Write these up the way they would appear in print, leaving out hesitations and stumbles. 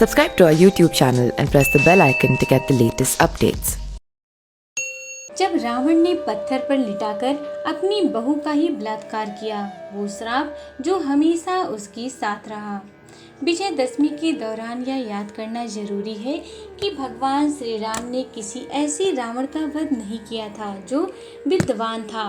Subscribe to our YouTube channel and press the bell icon to get the latest updates. जब रावण ने पत्थर पर लिटाकर अपनी बहू का ही बलात्कार किया, वो श्राप जो हमेशा उसके साथ रहा। विजयदशमी के दौरान यह याद करना जरूरी है कि भगवान श्री राम ने किसी ऐसे रावण का वध नहीं किया था जो विद्वान था,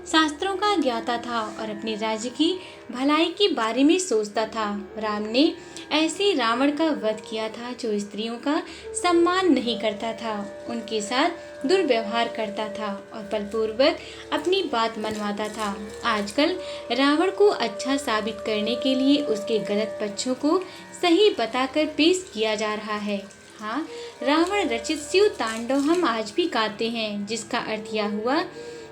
शास्त्रों का ज्ञाता था और अपने राज्य की भलाई के बारे में सोचता था। राम ने ऐसे रावण का वध किया था जो स्त्रियों का सम्मान नहीं करता था, उनके साथ दुर्व्यवहार करता था और बलपूर्वक अपनी बात मनवाता था। आजकल रावण को अच्छा साबित करने के लिए उसके गलत पक्षों को सही बताकर पेश किया जा रहा है। हाँ, रावण रचित शिव तांडव हम आज भी गाते हैं, जिसका अर्थ यह हुआ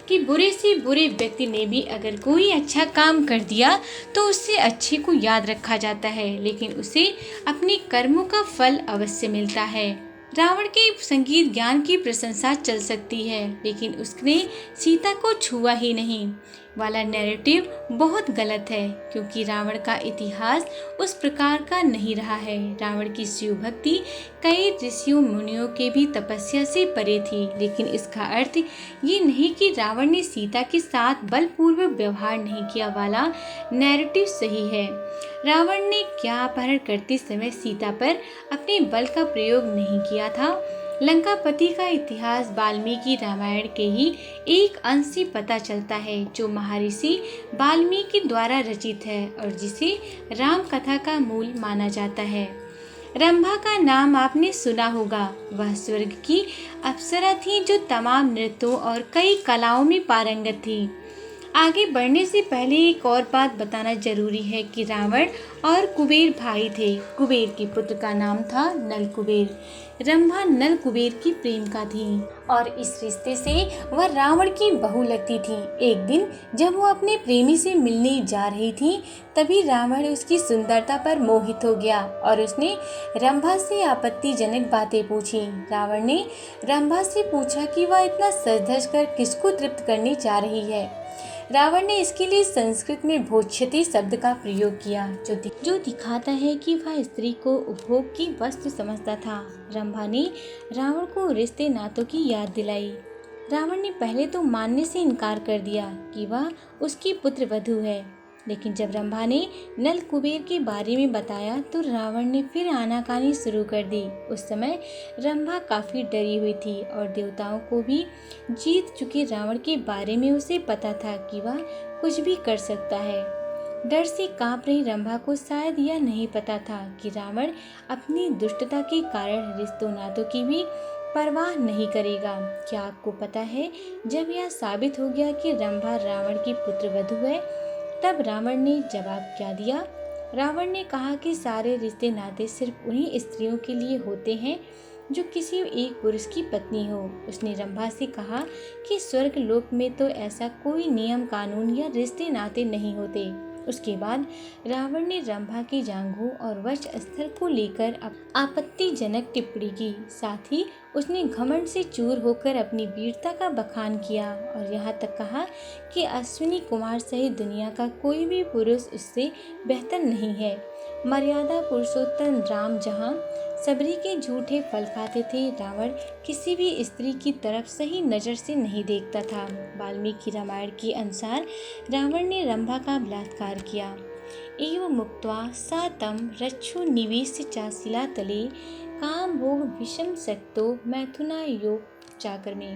कि बुरे से बुरे व्यक्ति ने भी अगर कोई अच्छा काम कर दिया तो उससे अच्छे को याद रखा जाता है, लेकिन उसे अपने कर्मों का फल अवश्य मिलता है। रावण के संगीत ज्ञान की प्रशंसा चल सकती है, लेकिन उसने सीता को छुआ ही नहीं वाला नैरेटिव बहुत गलत है, क्योंकि रावण का इतिहास उस प्रकार का नहीं रहा है। रावण की शिव भक्ति कई ऋषियों मुनियों के भी तपस्या से परे थी, लेकिन इसका अर्थ ये नहीं कि रावण ने सीता के साथ बलपूर्वक व्यवहार नहीं किया वाला नैरेटिव सही है। रावण ने क्या अपहरण करते समय सीता पर अपने बल का प्रयोग नहीं किया था। लंकापति का इतिहास वाल्मीकि रामायण के ही एक अंश से पता चलता है, जो महर्षि वाल्मीकि द्वारा रचित है और जिसे राम कथा का मूल माना जाता है। रंभा का नाम आपने सुना होगा। वह स्वर्ग की अप्सरा थी जो तमाम नृत्यों और कई कलाओं में पारंगत थी। आगे बढ़ने से पहले एक और बात बताना जरूरी है कि रावण और कुबेर भाई थे। कुबेर के पुत्र का नाम था नल कुबेर। रंभा नल कुबेर की प्रेमिका थी और इस रिश्ते से वह रावण की बहू लगती थी। एक दिन जब वो अपने प्रेमी से मिलने जा रही थी, तभी रावण उसकी सुंदरता पर मोहित हो गया और उसने रंभा से आपत्तिजनक बातें पूछी। रावण ने रंभा से पूछा कि वह इतना सज धज कर किसको तृप्त करने जा रही है। रावण ने इसके लिए संस्कृत में भोज्यते शब्द का प्रयोग किया, जो दिखाता है कि वह स्त्री को उपभोग की वस्तु समझता था। रंभा ने रावण को रिश्ते नातों की याद दिलाई। रावण ने पहले तो मानने से इनकार कर दिया कि वह उसकी पुत्र वधू है, लेकिन जब रंभा ने नल कुबेर के बारे में बताया तो रावण ने फिर आनाकानी शुरू कर दी। उस समय रंभा काफी डरी हुई थी और देवताओं को भी जीत चुके रावण के बारे में उसे पता था कि वह कुछ भी कर सकता है। डर से कांप रही रंभा को शायद यह नहीं पता था कि रावण अपनी दुष्टता के कारण रिश्तों नातों की भी परवाह नहीं करेगा। क्या आपको पता है, जब यह साबित हो गया कि रंभा रावण की पुत्र वधू है, तब रावण ने जवाब क्या दिया? रावण ने कहा कि सारे रिश्ते नाते सिर्फ उन्हीं स्त्रियों के लिए होते हैं जो किसी एक पुरुष की पत्नी हो। उसने रंभा से कहा कि स्वर्ग लोक में तो ऐसा कोई नियम कानून या रिश्ते नाते नहीं होते। उसके बाद रावण ने रंभा की जांघों और वक्ष स्थल को लेकर आपत्तिजनक टिप्पणी की। साथ ही उसने घमंड से चूर होकर अपनी वीरता का बखान किया और यहाँ तक कहा कि अश्विनी कुमार सहित दुनिया का कोई भी पुरुष उससे बेहतर नहीं है। मर्यादा पुरुषोत्तम राम जहाँ सबरी के झूठे फल खाते थे, रावण किसी भी स्त्री की तरफ सही नज़र से नहीं देखता था। वाल्मीकि रामायण के अनुसार रावण ने रंभा का बलात्कार किया। एवं मुक्त्वा सा तं रक्षो निवेश्य च शिलातले काम भोग विषम सक्तो मैथुना योग चाकर्मे।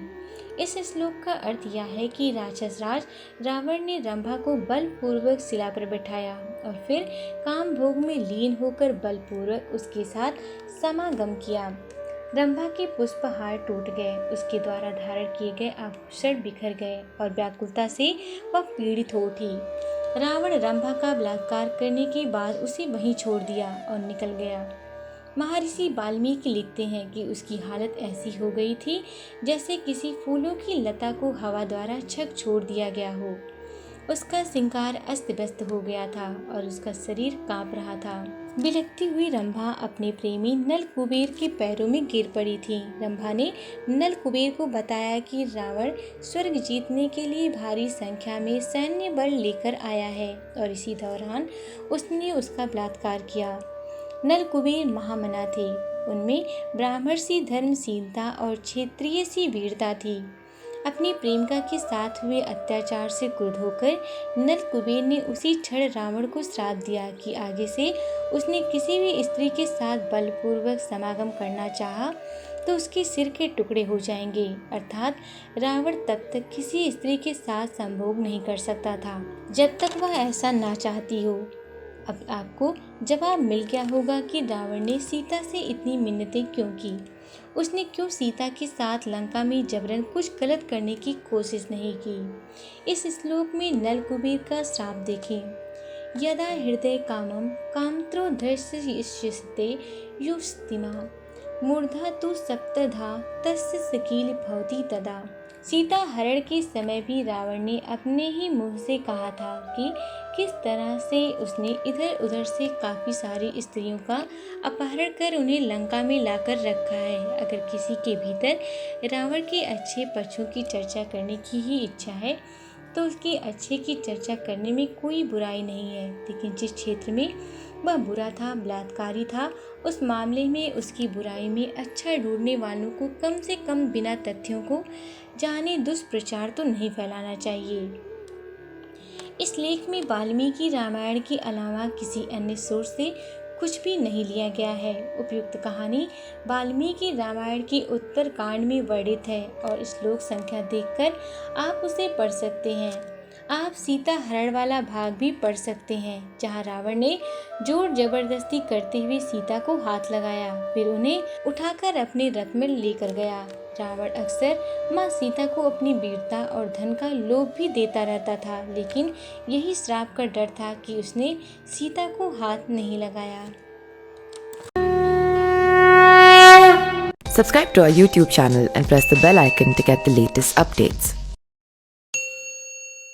इस श्लोक का अर्थ यह है कि राक्षस राज रावण ने रंभा को बलपूर्वक शिला पर बैठाया और फिर काम भोग में लीन होकर बलपूर्वक उसके साथ समागम किया। रंभा के पुष्पहार टूट गए, उसके द्वारा धारण किए गए आभूषण बिखर गए और व्याकुलता से वह पीड़ित हो उठी। रावण रंभा का बलात्कार करने के बाद उसे वहीं छोड़ दिया और निकल गया। महर्षि वाल्मीकि लिखते हैं कि उसकी हालत ऐसी हो गई थी जैसे किसी फूलों की लता को हवा द्वारा छक छोड़ दिया गया हो। उसका श्रृंगार अस्त व्यस्त हो गया था और उसका शरीर कांप रहा था। बिलखती हुई रंभा अपने प्रेमी नल कुबेर के पैरों में गिर पड़ी थी। रंभा ने नल कुबेर को बताया कि रावण स्वर्ग जीतने के लिए भारी संख्या में सैन्य बल लेकर आया है और इसी दौरान उसने उसका बलात्कार किया। नल कुबेर महामना थे। उनमें ब्राह्मण सी धर्मशीलता और क्षेत्रीय सी वीरता थी। अपनी प्रेमिका के साथ हुए अत्याचार से क्रुद्ध होकर नल कुबेर ने उसी क्षण रावण को श्राप दिया कि आगे से उसने किसी भी स्त्री के साथ बलपूर्वक समागम करना चाहा तो उसके सिर के टुकड़े हो जाएंगे। अर्थात रावण तब तक किसी स्त्री के साथ संभोग नहीं कर सकता था जब तक वह ऐसा ना चाहती हो। अब आपको जवाब मिल गया होगा कि रावण ने सीता से इतनी मिन्नतें क्यों की। उसने क्यों सीता के साथ लंका में जबरन कुछ गलत करने की कोशिश नहीं की। इस श्लोक में नल कुबेर का श्राप देखें। यदा हृदय कामम कामत्रो धर्ष्यते युस्तिमा मूर्धा तु सप्तधा तस्य सकील भवति तदा। सीता हरण के समय भी रावण ने अपने ही मुंह से कहा था कि किस तरह से उसने इधर उधर से काफ़ी सारी स्त्रियों का अपहरण कर उन्हें लंका में लाकर रखा है। अगर किसी के भीतर रावण के अच्छे पक्षों की चर्चा करने की ही इच्छा है तो उसके अच्छे की चर्चा करने में कोई बुराई नहीं है, लेकिन जिस क्षेत्र में वह बुरा था, बलात्कारी था, उस मामले में उसकी बुराई में अच्छा ढूंढने वालों को कम से कम बिना तथ्यों को जाने दुष्प्रचार तो नहीं फैलाना चाहिए। इस लेख में वाल्मीकि रामायण के अलावा किसी अन्य सोर्स से कुछ भी नहीं लिया गया है। उपयुक्त कहानी वाल्मीकि रामायण के उत्तर कांड में वर्णित है और श्लोक संख्या देखकर आप उसे पढ़ सकते हैं। आप सीता हरण वाला भाग भी पढ़ सकते हैं जहां रावण ने जोर जबरदस्ती करते हुए सीता को हाथ लगाया, फिर उन्हें उठाकर अपने रथ में लेकर गया। रावण अक्सर माँ सीता को अपनी वीरता और धन का लोभ भी देता रहता था, लेकिन यही श्राप का डर था कि उसने सीता को हाथ नहीं लगाया। Subscribe to our YouTube channel and press the bell icon to get the latest updates.